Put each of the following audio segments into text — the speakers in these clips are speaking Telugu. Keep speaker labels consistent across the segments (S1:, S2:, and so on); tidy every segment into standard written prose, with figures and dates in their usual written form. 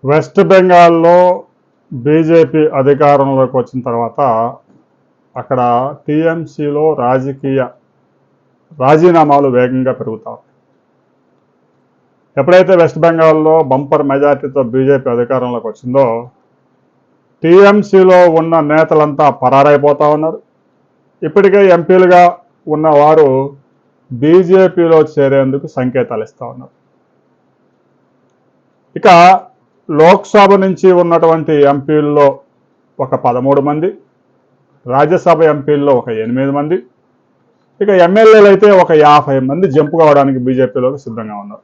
S1: వెస్ట్ బెంగాల్లో బీజేపీ అధికారంలోకి వచ్చిన తర్వాత అక్కడ టీఎంసీలో రాజకీయ రాజీనామాలు వేగంగా పెరుగుతాయి. ఎప్పుడైతే వెస్ట్ బెంగాల్లో బంపర్ మెజార్టీతో బీజేపీ అధికారంలోకి వచ్చిందో టీఎంసీలో ఉన్న నేతలంతా పరారైపోతూ ఉన్నారు. ఇప్పటికే ఎంపీలుగా ఉన్నవారు బీజేపీలో చేరేందుకు సంకేతాలు ఇస్తూ ఉన్నారు. ఇక లోక్సభ నుంచి ఉన్నటువంటి ఎంపీల్లో ఒక 13 మంది, రాజ్యసభ ఎంపీల్లో ఒక 8 మంది, ఇక ఎమ్మెల్యేలు అయితే ఒక 50 మంది జంపు కావడానికి బీజేపీలోకి సిద్ధంగా ఉన్నారు.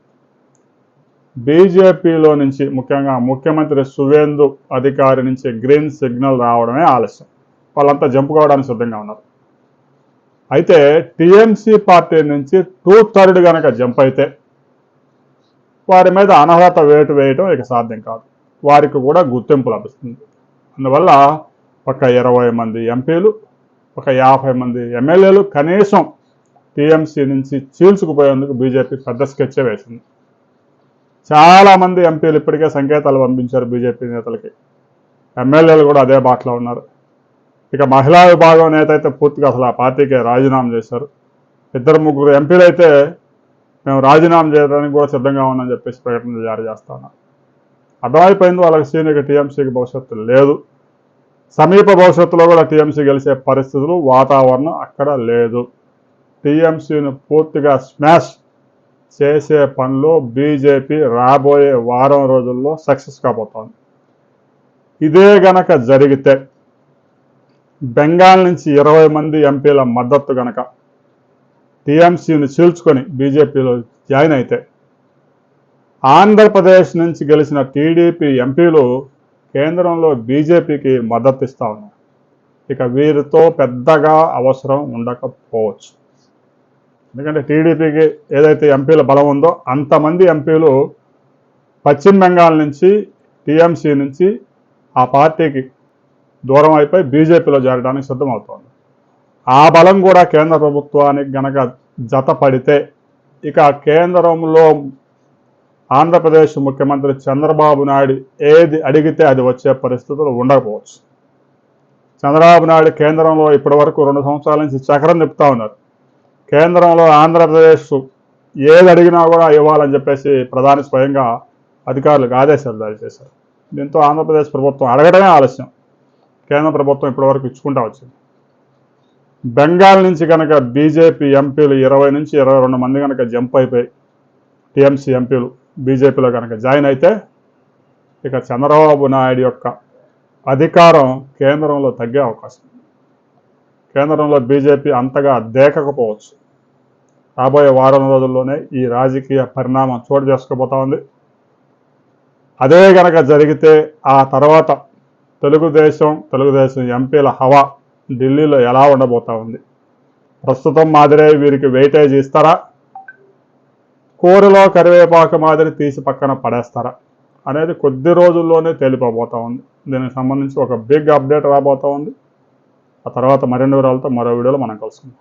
S1: బీజేపీలో నుంచి ముఖ్యంగా ముఖ్యమంత్రి సువేందు అధికారి నుంచి గ్రీన్ సిగ్నల్ రావడమే ఆలస్యం. వాళ్ళంతా జంపు కావడానికి సిద్ధంగా ఉన్నారు. అయితే టీఎంసీ పార్టీ నుంచి 2/3 కనుక జంప్ అయితే వారి మీద అనర్హత వేటు వేయడం ఇక సాధ్యం కాదు. వారికి కూడా గుర్తింపు లభిస్తుంది. అందువల్ల ఒక 20 మంది ఎంపీలు, ఒక 50 మంది ఎమ్మెల్యేలు కనీసం టీఎంసీ నుంచి చీల్చుకుపోయేందుకు బీజేపీ పెద్ద స్కెచ్చే వేసింది. చాలామంది ఎంపీలు ఇప్పటికే సంకేతాలు పంపించారు బీజేపీ నేతలకి. ఎమ్మెల్యేలు కూడా అదే బాటలో ఉన్నారు. ఇక మహిళా విభాగం నేత అయితే పూర్తిగా అసలు ఆ పార్టీకే రాజీనామా చేశారు. 2-3 ఎంపీలు అయితే మేము రాజీనామా చేయడానికి కూడా సిద్ధంగా ఉన్నామని చెప్పేసి ప్రకటనలు జారీ చేస్తా ఉన్నారు. అర్థమైపోయింది వాళ్ళకి సీనియర్ టీఎంసీకి భవిష్యత్తు లేదు. సమీప భవిష్యత్తులో కూడా టీఎంసీ గెలిచే పరిస్థితులు వాతావరణం అక్కడ లేదు. టీఎంసీని పూర్తిగా స్మాష్ చేసే పనిలో బీజేపీ రాబోయే వారం రోజుల్లో సక్సెస్ కాబోతోంది. ఇదే గనక జరిగితే బెంగాల్ నుంచి 20 మంది ఎంపీల మద్దతు గనక టీఎంసీని చీల్చుకొని బీజేపీలో జాయిన్ అయితే ఆంధ్రప్రదేశ్ నుంచి గెలిచిన టీడీపీ ఎంపీలు కేంద్రంలో బీజేపీకి మద్దతు ఇస్తా ఉన్నారు. ఇక వీరితో పెద్దగా అవసరం ఉండకపోవచ్చు. ఎందుకంటే టీడీపీకి ఏదైతే ఎంపీల బలం ఉందో అంతమంది ఎంపీలు పశ్చిమ బెంగాల్ నుంచి టీఎంసీ నుంచి ఆ పార్టీకి దూరం అయిపోయి బీజేపీలో చేరడానికి సిద్ధమవుతోంది. ఆ బలం కూడా కేంద్ర ప్రభుత్వానికి గనక జత పడితే ఇక కేంద్రంలో ఆంధ్రప్రదేశ్ ముఖ్యమంత్రి చంద్రబాబు నాయుడు ఏది అడిగితే అది వచ్చే పరిస్థితులు ఉండకపోవచ్చు. చంద్రబాబు నాయుడు కేంద్రంలో ఇప్పటి వరకు 2 సంవత్సరాల నుంచి చక్రం తిప్పుతా ఉన్నారు. కేంద్రంలో ఆంధ్రప్రదేశ్ ఏది అడిగినా కూడా ఇవ్వాలని చెప్పేసి ప్రధాని స్వయంగా అధికారులకు ఆదేశాలు జారీ చేశారు. దీంతో ఆంధ్రప్రదేశ్ ప్రభుత్వం అడగడమే ఆలస్యం. కేంద్ర ప్రభుత్వం ఇప్పటివరకు ఇచ్చుకుంటా వచ్చింది. బెంగాల్ నుంచి కనుక బీజేపీ ఎంపీలు 20 నుంచి 22 మంది కనుక జంప్ అయిపోయి టీఎంసీ ఎంపీలు బీజేపీలో కనుక జాయిన్ అయితే ఇక చంద్రబాబు నాయుడు యొక్క అధికారం కేంద్రంలో తగ్గే అవకాశం. కేంద్రంలో బీజేపీ అంతగా దేకకపోవచ్చు. రాబోయే వారం రోజుల్లోనే ఈ రాజకీయ పరిణామం చోటు చేసుకోబోతా ఉంది. అదే గనక జరిగితే ఆ తర్వాత తెలుగుదేశం ఎంపీల హవా ఢిల్లీలో ఎలా ఉండబోతా ఉంది? ప్రస్తుతం మాదిరే వీరికి వెయిటేజ్ ఇస్తారా? కూరలో కరివేపాకు మాదిరి తీసి పక్కన పడేస్తారా అనేది కొద్ది రోజుల్లోనే తేలిపోబోతా ఉంది. దీనికి సంబంధించి ఒక బిగ్ అప్డేట్ రాబోతా ఉంది. ఆ తర్వాత మరిన్ని వివరాలతో మరో వీడియోలో మనం కలుసుకుందాం.